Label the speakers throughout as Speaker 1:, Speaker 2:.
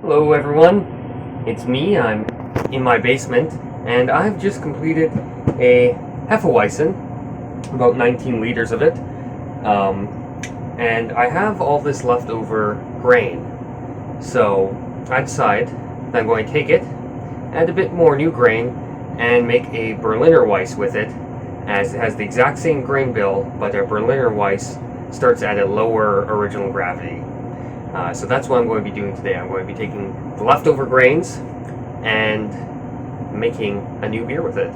Speaker 1: Hello everyone, it's me. I'm in my basement and I've just completed a Hefelweissen, about 19 liters of it, and I have all this leftover grain. So I decide that I'm going to take it, add a bit more new grain, and make a Berliner Weisse with it, as it has the exact same grain bill, but a Berliner Weisse starts at a lower original gravity. So that's what I'm going to be doing today. I'm going to be taking the leftover grains and making a new beer with it.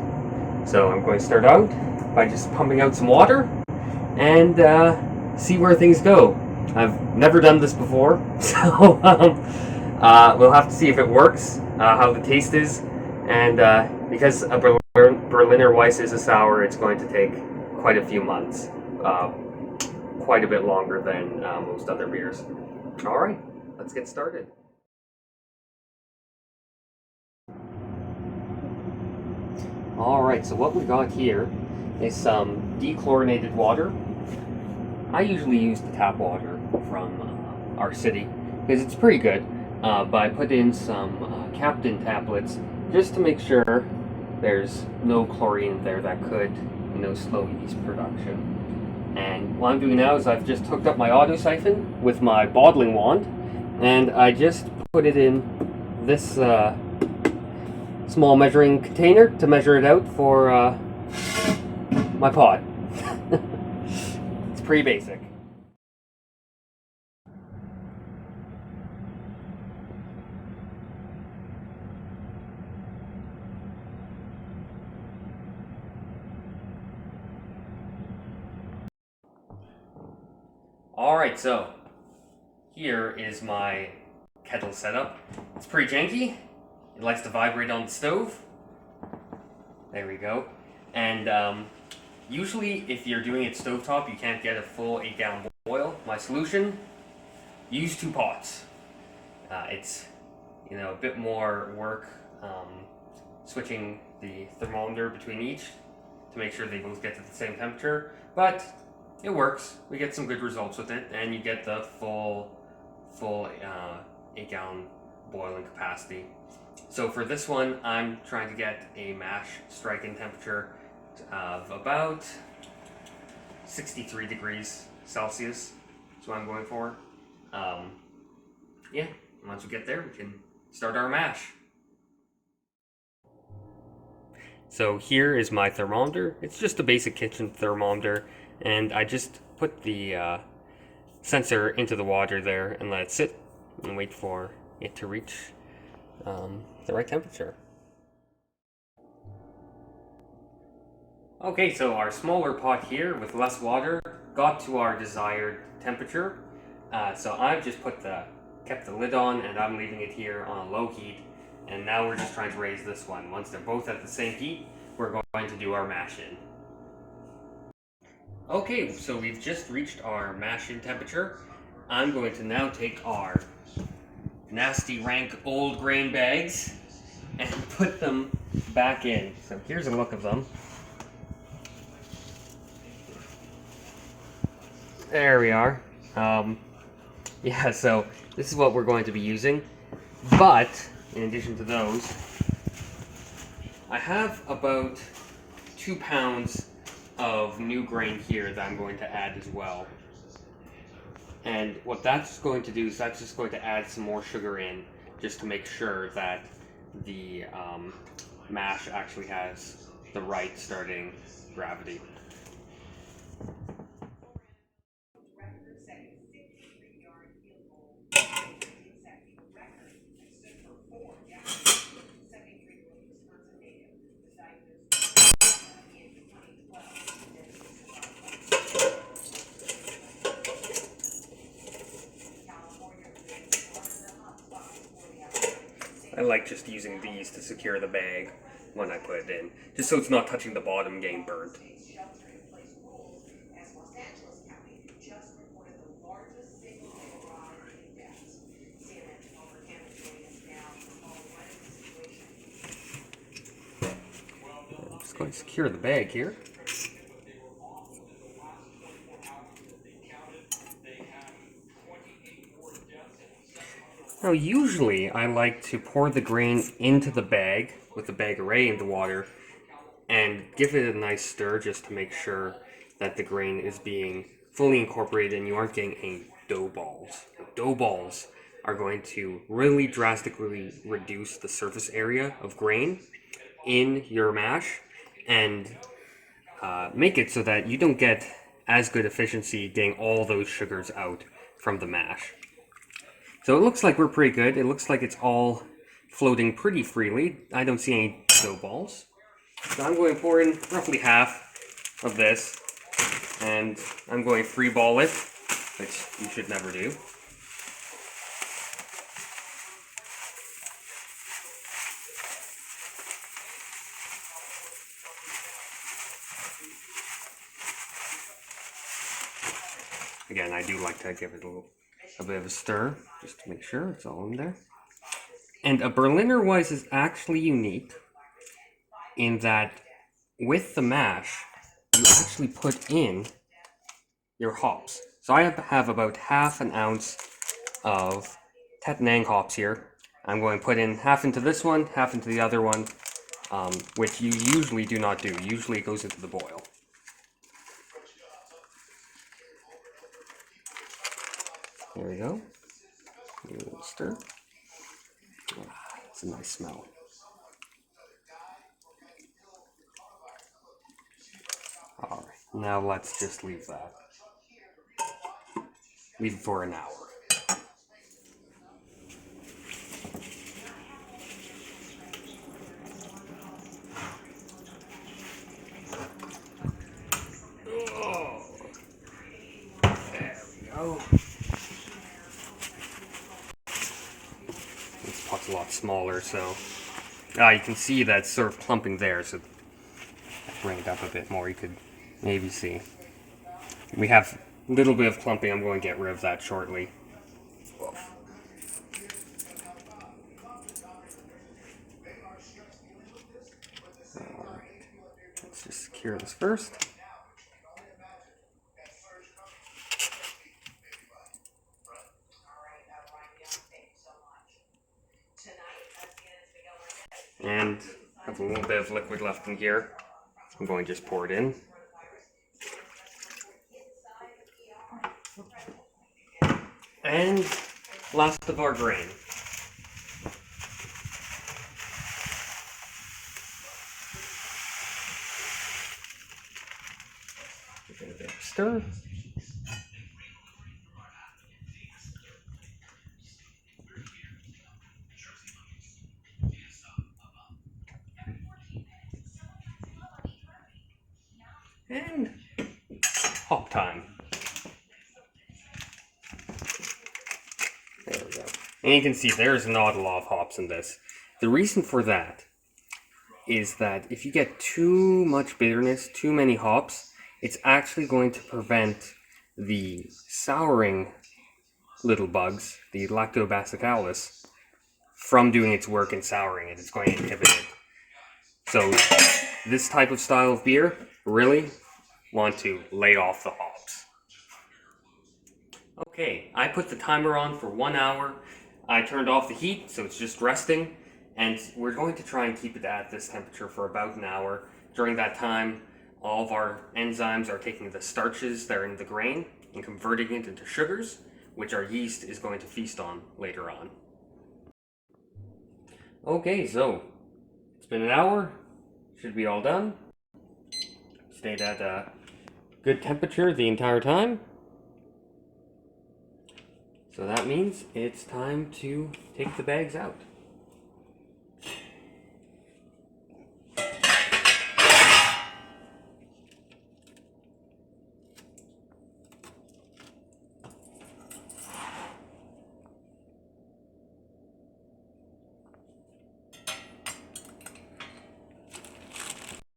Speaker 1: So I'm going to start out by just pumping out some water and see where things go. I've never done this before, so we'll have to see if it works, how the taste is, and because a Berliner Weisse is a sour, it's going to take quite a few months, quite a bit longer than most other beers. Alright, let's get started. Alright, so what we got here is some dechlorinated water. I usually use the tap water from our city because it's pretty good, but I put in some Captain tablets just to make sure there's no chlorine there that could, slow yeast production. And what I'm doing now is I've just hooked up my auto siphon with my bottling wand, and I just put it in this small measuring container to measure it out for my pot. It's pretty basic. Alright, so here is my kettle setup. It's pretty janky. It likes to vibrate on the stove. There we go. And usually if you're doing it stovetop, you can't get a full 8-gallon boil. My solution, use 2 pots. It's a bit more work switching the thermometer between each to make sure they both get to the same temperature, but it works. We get some good results with it, and you get the full 8-gallon boiling capacity. So for this one, I'm trying to get a mash strike-in temperature of about 63 degrees Celsius. That's what I'm going for. Yeah, once we get there, we can start our mash. So here is my thermometer. It's just a basic kitchen thermometer, and I just put the sensor into the water there and let it sit and wait for it to reach the right temperature. Okay, so our smaller pot here with less water got to our desired temperature. So I've just kept the lid on, and I'm leaving it here on a low heat. And now we're just trying to raise this one. Once they're both at the same heat, we're going to do our mash in. Okay, so we've just reached our mash in temperature. I'm going to now take our nasty, rank, old grain bags and put them back in. So here's a look of them. There we are. Yeah, so this is what we're going to be using. But in addition to those, I have about 2 pounds of new grain here that I'm going to add as well. And what that's going to do is that's just going to add some more sugar in, just to make sure that the mash actually has the right starting gravity. I like just using these to secure the bag when I put it in, just so it's not touching the bottom getting burnt. I'm just going to secure the bag here. Now usually I like to pour the grain into the bag with the bag array in the water and give it a nice stir just to make sure that the grain is being fully incorporated and you aren't getting any dough balls. Dough balls are going to really drastically reduce the surface area of grain in your mash and make it so that you don't get as good efficiency getting all those sugars out from the mash. So it looks like we're pretty good. It looks like it's all floating pretty freely. I don't see any dough balls. So I'm going to pour in roughly half of this, and I'm going to free ball it, which you should never do. Again, I do like to give it a bit of a stir, just to make sure it's all in there. And a Berliner Weisse is actually unique in that with the mash, you actually put in your hops. So I have about half an ounce of Tettnang hops here. I'm going to put in half into this one, half into the other one, which you usually do not do. Usually it goes into the boil. There we go. Give it a little stir. It's a nice smell. Alright, now let's just leave that. Leave it for an hour. Oh, there we go. This pot's a lot smaller, so you can see that sort of clumping there, so bring it up a bit more, you could maybe see. We have a little bit of clumping, I'm going to get rid of that shortly. Alright, let's just secure this first. And I have a little bit of liquid left in here. I'm going to just pour it in. And last of our grain. Give it a bit of stir. And hop time. There we go. And you can see there's not a lot of hops in this. The reason for that is that if you get too much bitterness, too many hops, it's actually going to prevent the souring little bugs, the lactobacillus, from doing its work in souring it. It's going to inhibit it. So this type of style of beer, really want to lay off the hops. Okay, I put the timer on for 1 hour. I turned off the heat, so it's just resting. And we're going to try and keep it at this temperature for about an hour. During that time, all of our enzymes are taking the starches that are in the grain and converting it into sugars, which our yeast is going to feast on later on. Okay, so it's been an hour. Should be all done. Stayed at a good temperature the entire time. So that means it's time to take the bags out.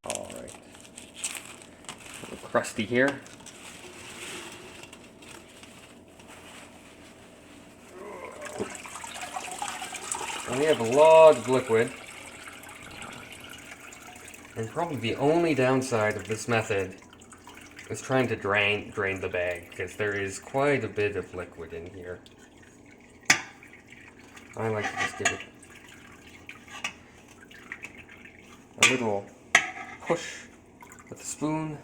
Speaker 1: Alright. A little crusty here. And we have a lot of liquid. And probably the only downside of this method is trying to drain the bag, because there is quite a bit of liquid in here. I like to just give it a little push with the spoon.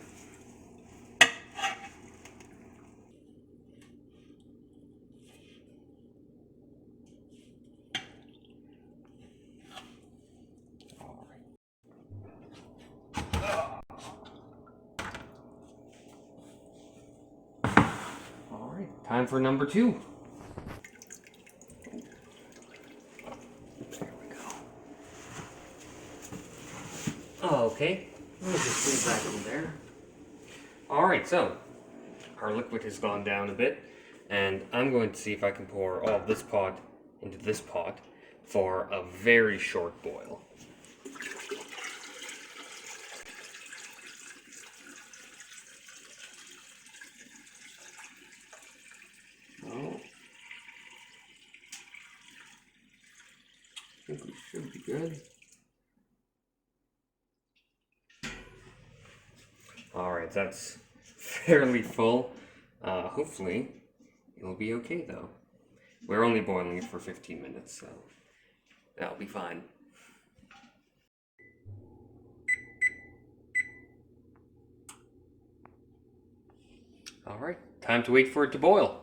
Speaker 1: Alright, time for number 2. There we go. Okay, let me just put it back in there. Alright, so our liquid has gone down a bit, and I'm going to see if I can pour all of this pot into this pot for a very short boil. Oh, I think we should be good. Alright, that's fairly full. Hopefully it'll be okay though. We're only boiling it for 15 minutes, so that'll be fine. Alright, time to wait for it to boil.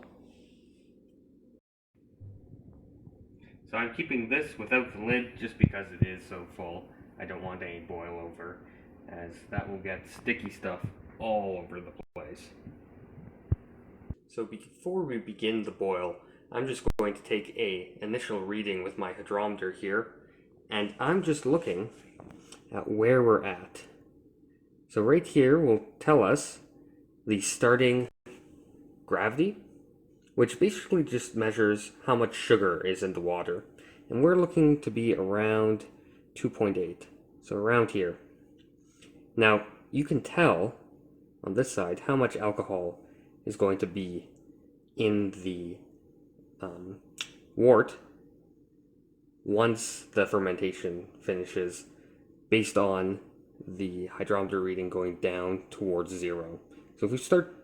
Speaker 1: So I'm keeping this without the lid just because it is so full. I don't want any boil over, as that will get sticky stuff all over the place. So before we begin the boil, I'm just going to take an initial reading with my hydrometer here, and I'm just looking at where we're at. So right here will tell us the starting gravity, which basically just measures how much sugar is in the water. And we're looking to be around 2.8, so around here. Now, you can tell on this side how much alcohol is going to be in the wort once the fermentation finishes, based on the hydrometer reading going down towards 0. So if we start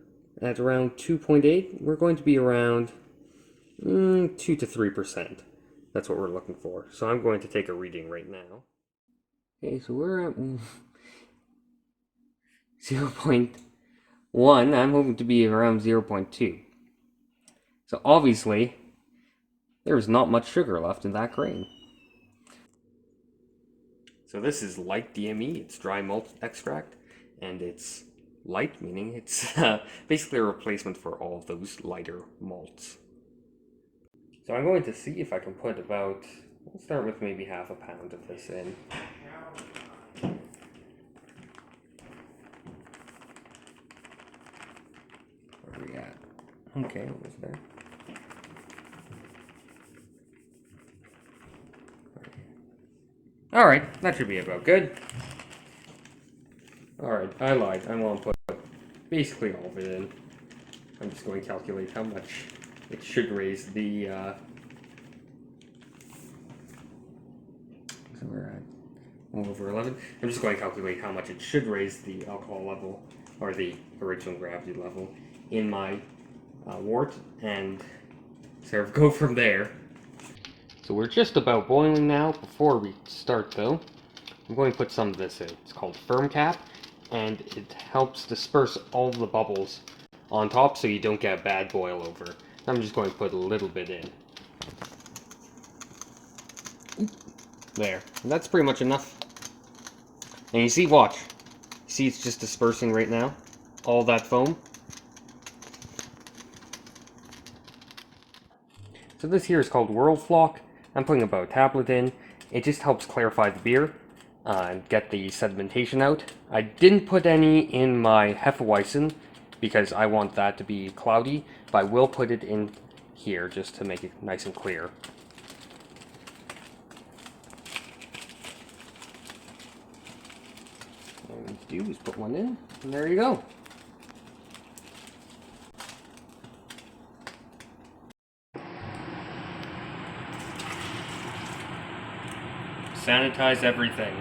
Speaker 1: at around 2.8, we're going to be around 2 to 3%. That's what we're looking for. So I'm going to take a reading right now. Okay, so we're at 0.1. I'm hoping to be around 0.2. So obviously, there's not much sugar left in that grain. So this is light DME, it's dry malt extract, and it's light, meaning it's basically a replacement for all of those lighter malts. So I'm going to see if I can put about, we'll start with maybe half a pound of this in. Where are we at? Okay, almost there. Alright, that should be about good. Alright, I lied. I want to put basically all of it in. I'm just going to calculate how much it should raise the, so we're at over 11. I'm just going to calculate how much it should raise the alcohol level, or the original gravity level, in my wort, and sort of go from there. So we're just about boiling now. Before we start though, I'm going to put some of this in. It's called firm cap, and it helps disperse all the bubbles on top so you don't get a bad boil over. I'm just going to put a little bit in. There. And that's pretty much enough. And you see, watch. See, it's just dispersing right now. All that foam. So this here is called Whirl Flock. I'm putting about a tablet in. It just helps clarify the beer and get the sedimentation out. I didn't put any in my Hefelweissen because I want that to be cloudy, but I will put it in here just to make it nice and clear. All we need to do is put one in, and there you go. Sanitize everything.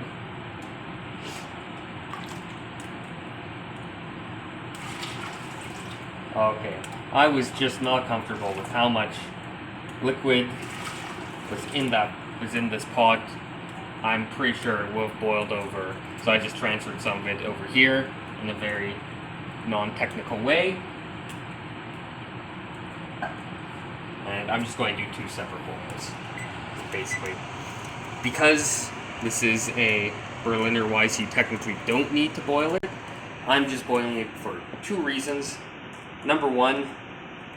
Speaker 1: Okay, I was just not comfortable with how much liquid was in this pot, I'm pretty sure it will have boiled over. So I just transferred some of it over here in a very non-technical way. And I'm just going to do 2 separate boils, basically. Because this is a Berliner Weisse, you technically don't need to boil it. I'm just boiling it for 2 reasons. Number 1,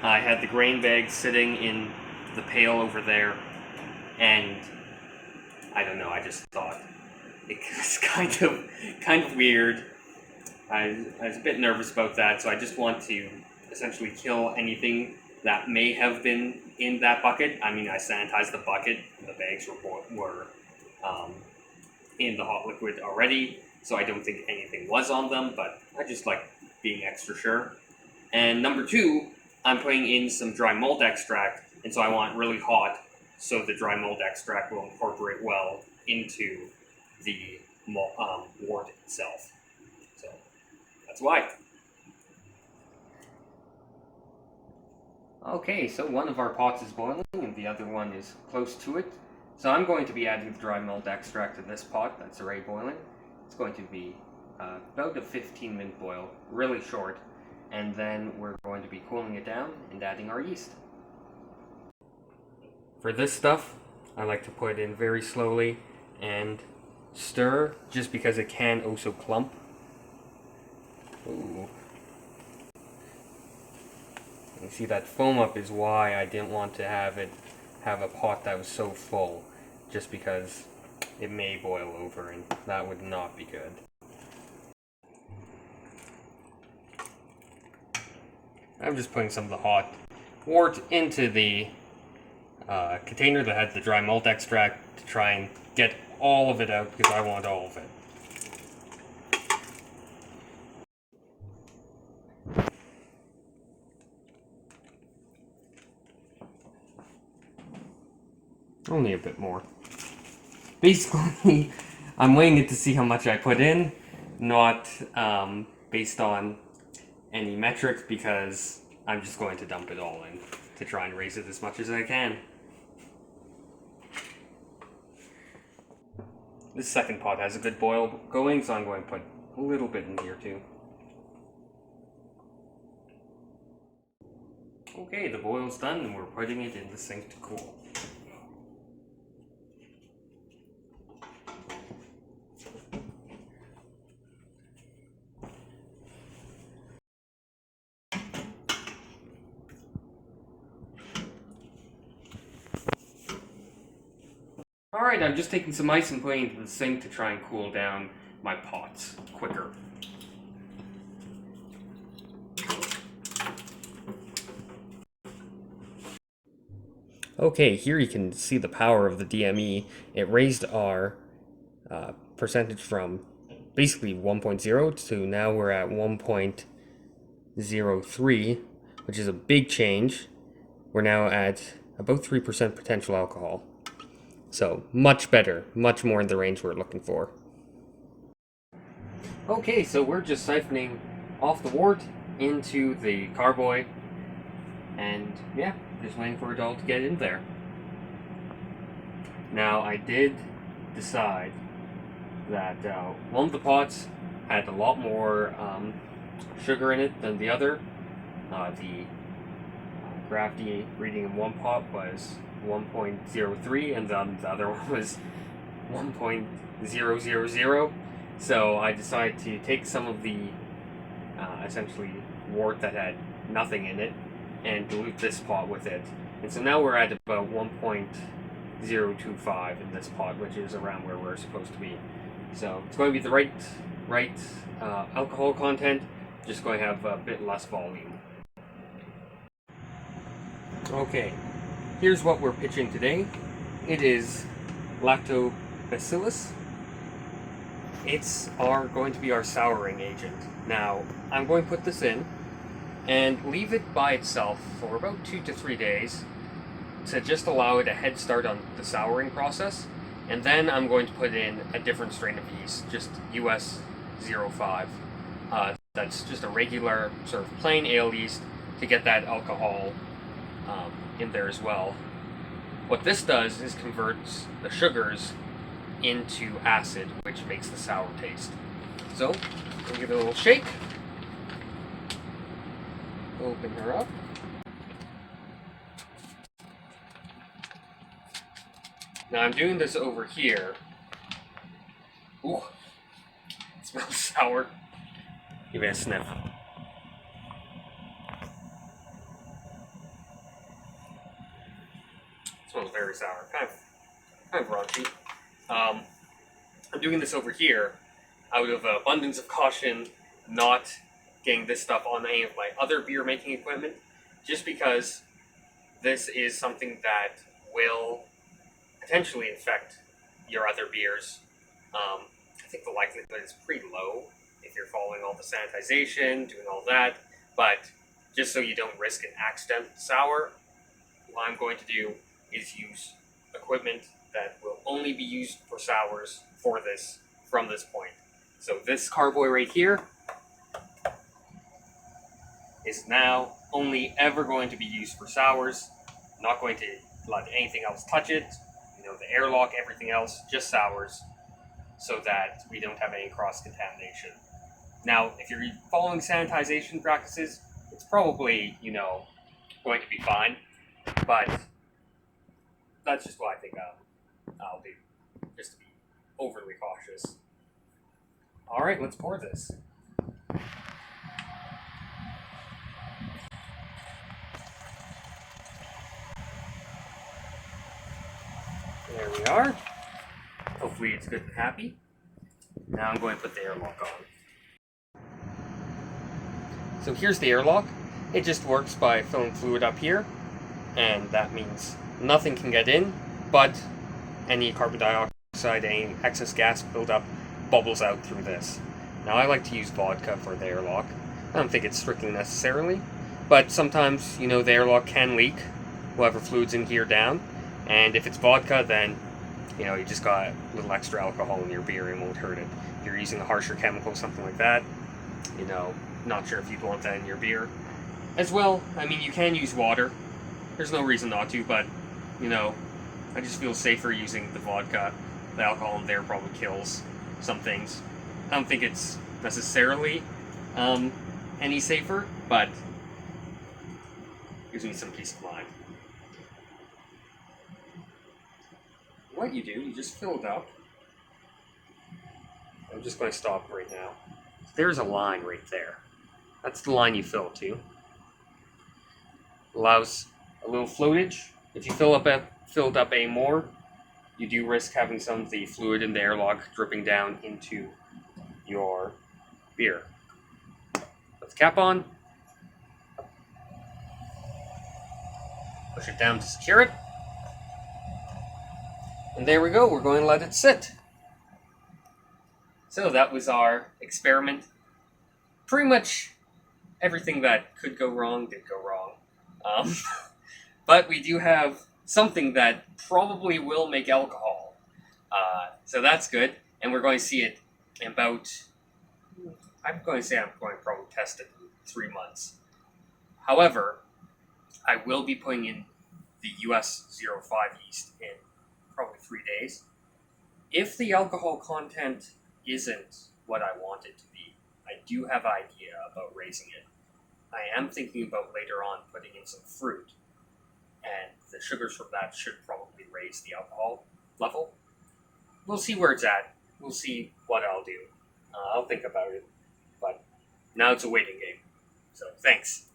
Speaker 1: I had the grain bag sitting in the pail over there, and I don't know, I just thought it was kind of weird. I was a bit nervous about that, so I just want to essentially kill anything that may have been in that bucket. I mean, I sanitized the bucket, the bags were in the hot liquid already, so I don't think anything was on them, but I just like being extra sure. And number 2, I'm putting in some dry malt extract, and so I want it really hot so the dry malt extract will incorporate well into the wort itself. So that's why. Okay, so one of our pots is boiling and the other one is close to it. So I'm going to be adding the dry malt extract in this pot that's already boiling. It's going to be about a 15-minute boil, really short, and then we're going to be cooling it down and adding our yeast. For this stuff, I like to put it in very slowly and stir, just because it can also clump. Ooh. You see, that foam up is why I didn't want to have a pot that was so full, just because it may boil over and that would not be good. I'm just putting some of the hot wort into the container that had the dry malt extract to try and get all of it out, because I want all of it. Only a bit more. Basically, I'm weighing it to see how much I put in, not based on any metrics, because I'm just going to dump it all in to try and raise it as much as I can. This second pot has a good boil going, so I'm going to put a little bit in here too. Okay, the boil's done and we're putting it in the sink to cool. Alright, I'm just taking some ice and putting it into the sink to try and cool down my pots quicker. Okay, here you can see the power of the DME. It raised our percentage from basically 1.0 to now we're at 1.03, which is a big change. We're now at about 3% potential alcohol. So much better, much more in the range we're looking for. Okay, so we're just siphoning off the wort into the carboy, and yeah, just waiting for it all to get in there. Now, I did decide that one of the pots had a lot more sugar in it than the other. The gravity reading in one pot was 1.03 and the other one was 1.000. So I decided to take some of the essentially wort that had nothing in it and dilute this pot with it. And so now we're at about 1.025 in this pot, which is around where we're supposed to be. So it's going to be the right alcohol content, just going to have a bit less volume. Okay, here's what we're pitching today. It is lactobacillus. It's going to be our souring agent. Now, I'm going to put this in and leave it by itself for about 2 to 3 days to just allow it a head start on the souring process. And then I'm going to put in a different strain of yeast, just US 05. That's just a regular sort of plain ale yeast to get that alcohol in there as well. What this does is converts the sugars into acid, which makes the sour taste. So, we'll give it a little shake. Open her up. Now I'm doing this over here. Ooh, it smells sour. Give it a sniff. It smells very sour, kind of raunchy. I'm doing this over here out of abundance of caution, not getting this stuff on any of my other beer making equipment, just because this is something that will potentially infect your other beers. I think the likelihood is pretty low if you're following all the sanitization, doing all that, but just so you don't risk an accidental sour, what I'm going to do is use equipment that will only be used for sours for this from this point. So this carboy right here is now only ever going to be used for sours. I'm not going to let anything else touch it. The airlock, everything else, just sours, so that we don't have any cross-contamination. Now, if you're following sanitization practices, it's probably, going to be fine, but that's just what I think I'll do, just to be overly cautious. All right, let's pour this. There we are. Hopefully it's good and happy. Now I'm going to put the airlock on. So here's the airlock. It just works by filling fluid up here, and that means nothing can get in, but any carbon dioxide, any excess gas buildup bubbles out through this. Now I like to use vodka for the airlock. I don't think it's strictly necessarily, but sometimes, the airlock can leak whatever fluid's in here down. And if it's vodka, then, you just got a little extra alcohol in your beer and won't hurt it. If you're using a harsher chemical, something like that, not sure if you'd want that in your beer. As well, you can use water. There's no reason not to, but, I just feel safer using the vodka. The alcohol in there probably kills some things. I don't think it's necessarily any safer, but gives me some peace of mind. What you do, you just fill it up. I'm just going to stop right now. There's a line right there. That's the line you fill to. Allows a little floatage. If you filled up any more, you do risk having some of the fluid in the airlock dripping down into your beer. Put the cap on. Push it down to secure it. And there we go, we're going to let it sit. So that was our experiment. Pretty much everything that could go wrong did go wrong. But we do have something that probably will make alcohol. So that's good. And we're going to see it in about, I'm going to probably test it in 3 months. However, I will be putting in the US 05 yeast in probably 3 days. If the alcohol content isn't what I want it to be, I do have an idea about raising it. I am thinking about later on putting in some fruit, and the sugars from that should probably raise the alcohol level. We'll see where it's at. We'll see what I'll do. I'll think about it, but now it's a waiting game. So thanks.